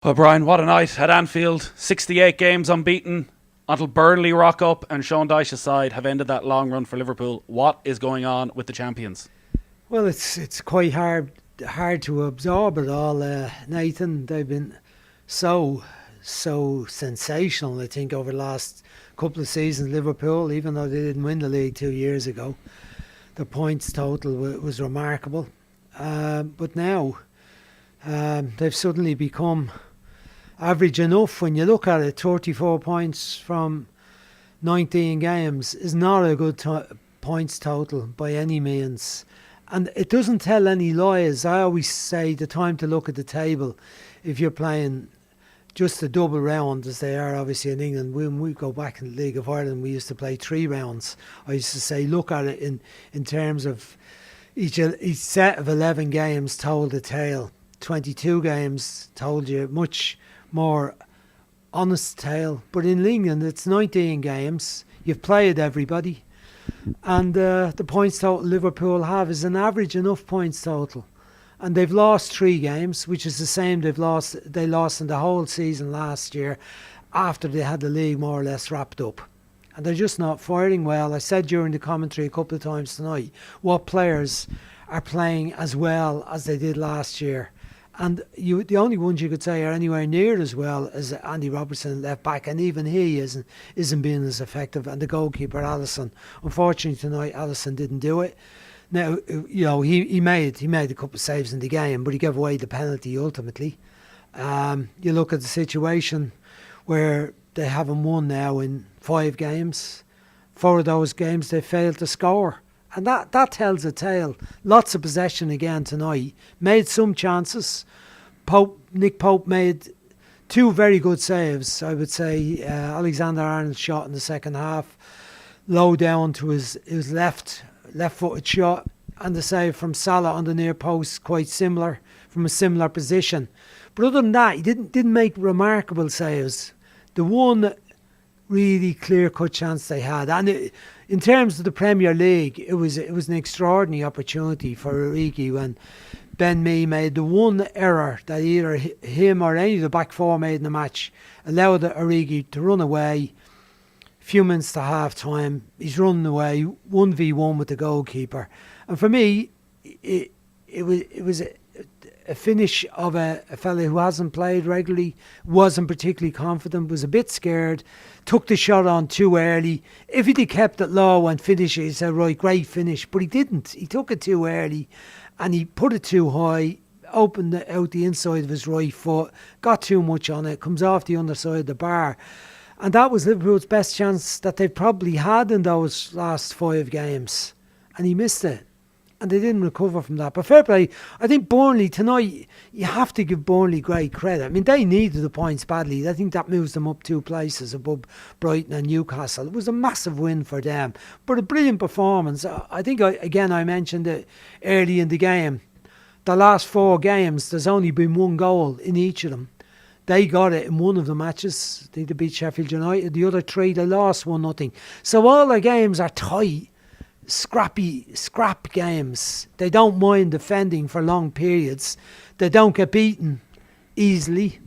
Well, Brian, what a night at Anfield. 68 games unbeaten until Burnley rock up and Sean Dyche's side have ended that long run for Liverpool. What is going on with the champions? Well, it's quite hard to absorb it all, Nathan. They've been so sensational, I think, over the last couple of seasons. Liverpool, even though they didn't win the league 2 years ago, the points total was remarkable. But now they've suddenly become average enough. When you look at it, 34 points from 19 games is not a good points total by any means. And it doesn't tell any lies. I always say the time to look at the table, if you're playing just a double round, as they are obviously in England. When we go back in the League of Ireland, we used to play 3 rounds. I used to say, look at it in terms of each set of 11 games told a tale. 22 games told you much more honest tale. But in England, it's 19 games. You've played everybody. And the points total Liverpool have is an average enough points total. And they've lost 3 games, which is the same they lost in the whole season last year after they had the league more or less wrapped up. And they're just not firing well. I said during the commentary a couple of times tonight, what players are playing as well as they did last year. And the only ones you could say are anywhere near as well as Andy Robertson left back, and even he isn't being as effective. And the goalkeeper Alisson, unfortunately tonight, Alisson didn't do it. Now he made a couple of saves in the game, but he gave away the penalty ultimately. You look at the situation where they haven't won now in 5 games. 4 of those games they failed to score. And that tells a tale. Lots of possession again tonight. Made some chances. Nick Pope made 2 very good saves, I would say. Alexander-Arnold's shot in the second half, low down to his left-footed shot, and the save from Salah on the near post, quite similar, from a similar position. But other than that, he didn't make remarkable saves. The one really clear-cut chance they had, and in terms of the Premier League, it was an extraordinary opportunity for Origi when Ben Mee made the one error that either him or any of the back 4 made in the match, allowed Origi to run away. A few minutes to half time, he's running away 1v1 with the goalkeeper, and for me, it was a finish of a fella who hasn't played regularly, wasn't particularly confident, was a bit scared, took the shot on too early. If he'd kept it low and finished it, he said, right, great finish. But he didn't. He took it too early and he put it too high, opened out the inside of his right foot, got too much on it, comes off the underside of the bar. And that was Liverpool's best chance that they've probably had in those last 5 games. And he missed it. And they didn't recover from that. But fair play, I think Burnley tonight, you have to give Burnley great credit. I mean, they needed the points badly. I think that moves them up 2 places above Brighton and Newcastle. It was a massive win for them. But a brilliant performance. I think, I mentioned it early in the game. The last 4 games, there's only been 1 goal in each of them. They got it in 1 of the matches. I think they beat Sheffield United. The other 3, they lost 1-0. So all their games are tight. Scrap games. They don't mind defending for long periods. They don't get beaten easily.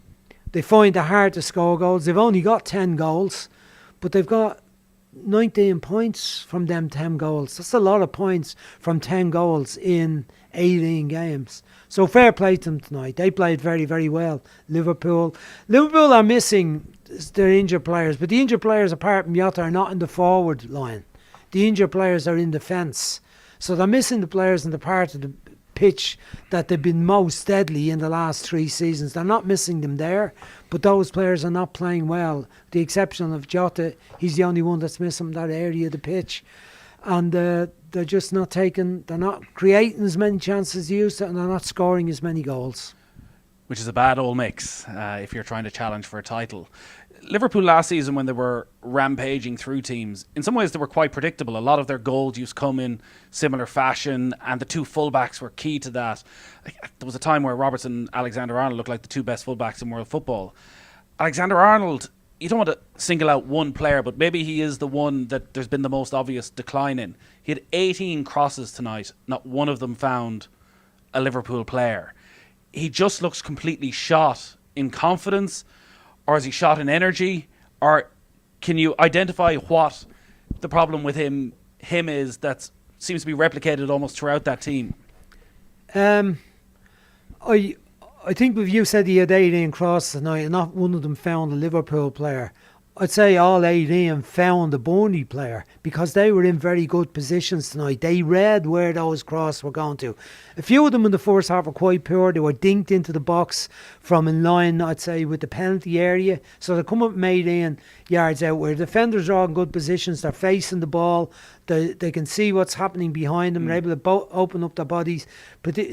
They find it hard to score goals. They've only got 10 goals, but they've got 19 points from them 10 goals. That's a lot of points from 10 goals in 18 games. So fair play to them tonight. They played very, very well. Liverpool are missing their injured players, but the injured players apart from Jota are not in the forward line. The injured players are in defence. So they're missing the players in the part of the pitch that they've been most deadly in the last 3 seasons. They're not missing them there, but those players are not playing well. With the exception of Jota, he's the only one that's missing that area of the pitch. And they're just not they're not creating as many chances as they used to, and they're not scoring as many goals. Which is a bad old mix if you're trying to challenge for a title. Liverpool last season, when they were rampaging through teams, in some ways they were quite predictable. A lot of their goals used to come in similar fashion, and the 2 fullbacks were key to that. There was a time where Robertson and Alexander-Arnold looked like the 2 best fullbacks in world football. Alexander-Arnold, you don't want to single out one player, but maybe he is the one that there's been the most obvious decline in. He had 18 crosses tonight. Not one of them found a Liverpool player. He just looks completely shot in confidence, or is he shot in energy, or can you identify what the problem with him is that seems to be replicated almost throughout that team? I think if you said he had 18 crosses tonight and not one of them found a Liverpool player, I'd say all 18 found a Burnley player, because they were in very good positions tonight. They read where those crosses were going to. A few of them in the first half were quite poor. They were dinked into the box from in line, I'd say, with the penalty area. So they come up and 18 yards out where defenders are all in good positions. They're facing the ball. They can see what's happening behind them. They're able to open up their bodies,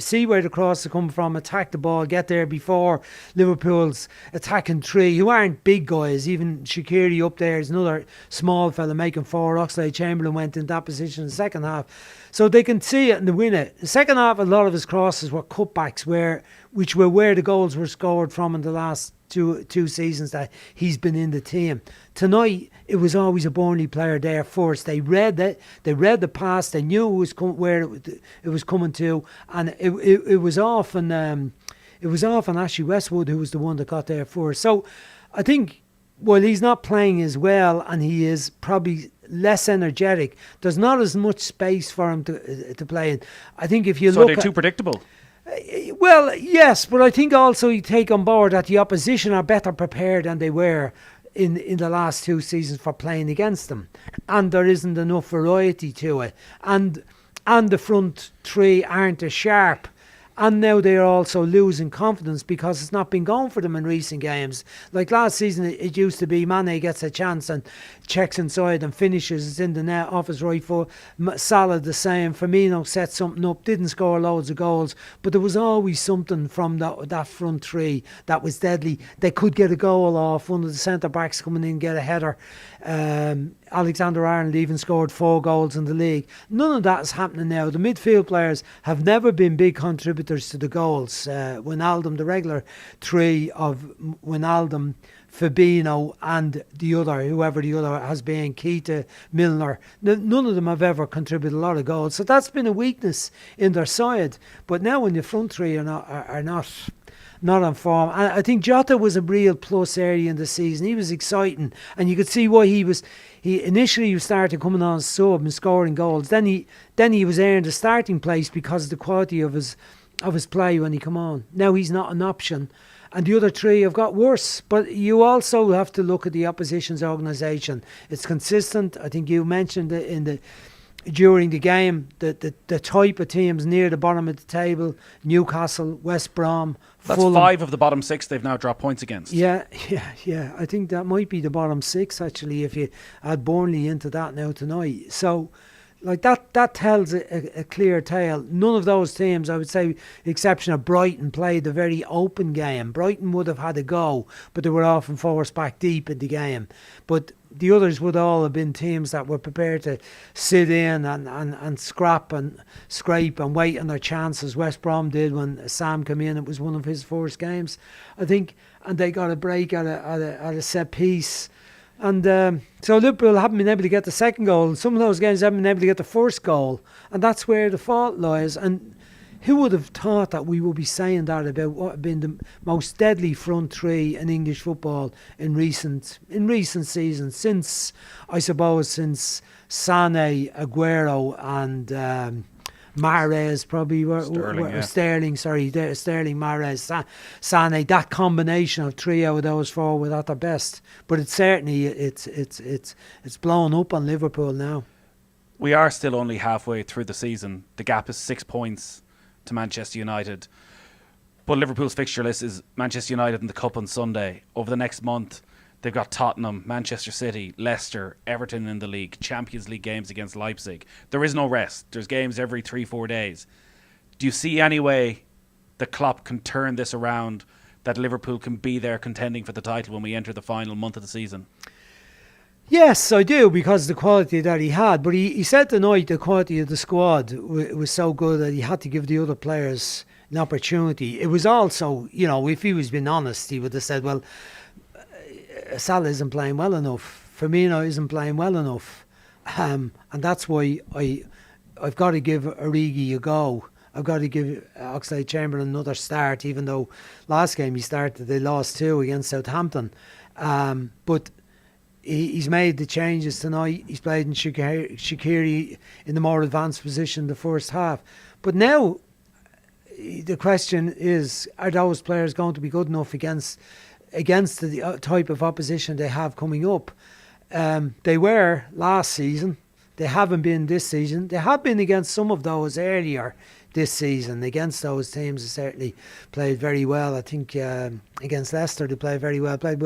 see where the cross is coming from, attack the ball, get there before Liverpool's attacking three, who aren't big guys. Even Shaqiri up there is another small fella making four. Oxlade-Chamberlain went in that position in the second half. So they can see it and they win it. The second half, a lot of his crosses were cutbacks, which were where the goals were scored from in the last two seasons that he's been in the team. Tonight, it was always a Burnley player there first. They read the pass. They knew where it was coming to, and it was often Ashley Westwood who was the one that got there first. So I think, while he's not playing as well and he is probably less energetic, there's not as much space for him to play in. I think if you look, so they're too predictable. Well, yes, but I think also you take on board that the opposition are better prepared than they were in the last two seasons for playing against them, and there isn't enough variety to it, and the front three aren't as sharp. And now they're also losing confidence because it's not been going for them in recent games. Like last season, it used to be Mane gets a chance and checks inside and finishes. It's in the net off his right foot. Salah the same. Firmino set something up, didn't score loads of goals, but there was always something from that front three that was deadly. They could get a goal off one of the centre backs coming in and get a header. Alexander-Arnold even scored 4 goals in the league. None of that is happening now. The midfield players have never been big contributors to the goals. Wijnaldum, the regular three of Wijnaldum, Fabinho and whoever the other has been, Keita, Milner, none of them have ever contributed a lot of goals. So that's been a weakness in their side. But now when the front three are not on form. And I think Jota was a real plus area in the season. He was exciting, and you could see why he initially started coming on sub and scoring goals. Then he was earned a starting place because of the quality of his play when he come on. Now he's not an option, and the other three have got worse. But you also have to look at the opposition's organisation. It's consistent. I think you mentioned it during the game, the type of teams near the bottom of the table: Newcastle, West Brom, That's Fulham. 5 of the bottom 6 they've now dropped points against. Yeah. I think that might be the bottom 6 actually, if you add Burnley into that now tonight. So, like that tells a clear tale. None of those teams, I would say, with the exception of Brighton, played a very open game. Brighton would have had a go, but they were often forced back deep in the game. But the others would all have been teams that were prepared to sit in and scrap and scrape and wait on their chances. West Brom did when Sam came in. It was one of his first games, I think, and they got a break at a set piece. And so Liverpool haven't been able to get the second goal. Some of those games haven't been able to get the first goal, and that's where the fault lies. And who would have thought that we would be saying that about what have been the most deadly front three in English football in recent seasons, since Sané, Aguero and Mahrez probably Sterling, Mahrez, Sané. That combination of 3 out of those 4 were at their best. But it's certainly it's blown up on Liverpool now. We are still only halfway through the season. The gap is 6 points to Manchester United. But Liverpool's fixture list is Manchester United in the Cup on Sunday. Over the next month, they've got Tottenham, Manchester City, Leicester, Everton in the league, Champions League games against Leipzig. There is no rest. There's games every 3-4 days. Do you see any way that Klopp can turn this around, that Liverpool can be there contending for the title when we enter the final month of the season? Yes, I do, because of the quality that he had. But he said tonight the quality of the squad was so good that he had to give the other players an opportunity. It was also, if he was being honest, he would have said, well, Salah isn't playing well enough. Firmino isn't playing well enough. And that's why I've got to give Origi a go. I've got to give Oxlade-Chamberlain another start, even though last game he started, they lost 2 against Southampton. But he's made the changes tonight. He's played in Shaqiri in the more advanced position the first half. But now the question is, are those players going to be good enough against the type of opposition they have coming up? They were last season. They haven't been this season. They have been against some of those earlier this season. Against those teams, they certainly played very well. I think against Leicester, they played very well. Played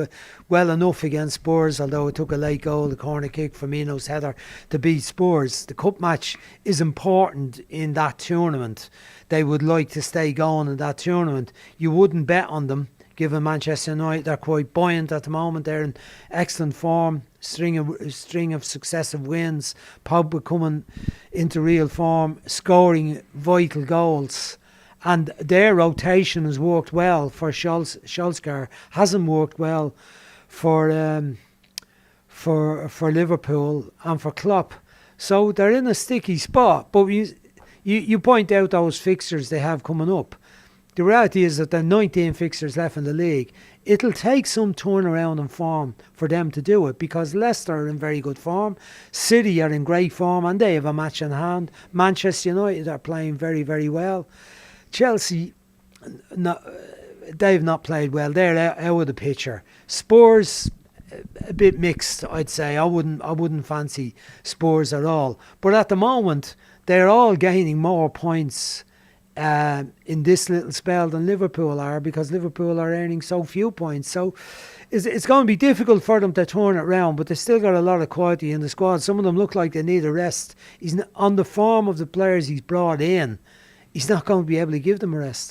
well enough against Spurs, although it took a late goal, the corner kick, Firmino's header, to beat Spurs. The cup match is important in that tournament. They would like to stay going in that tournament. You wouldn't bet on them, given Manchester United, they're quite buoyant at the moment. They're in excellent form, string of successive wins. Pogba coming into real form, scoring vital goals, and their rotation has worked well for Solskjaer. Hasn't worked well for Liverpool and for Klopp. So they're in a sticky spot. But you point out those fixtures they have coming up. The reality is that there are 19 fixtures left in the league. It'll take some turnaround in form for them to do it, because Leicester are in very good form, City are in great form, and they have a match in hand. Manchester United are playing very, very well. Chelsea, they've not played well. They're out of the picture. Spurs, a bit mixed, I'd say. I wouldn't fancy Spurs at all. But at the moment, they're all gaining more points in this little spell than Liverpool are, because Liverpool are earning so few points. So it's going to be difficult for them to turn it around, but they've still got a lot of quality in the squad. Some of them look like they need a rest. He's on the form of the players he's brought in. He's not going to be able to give them a rest.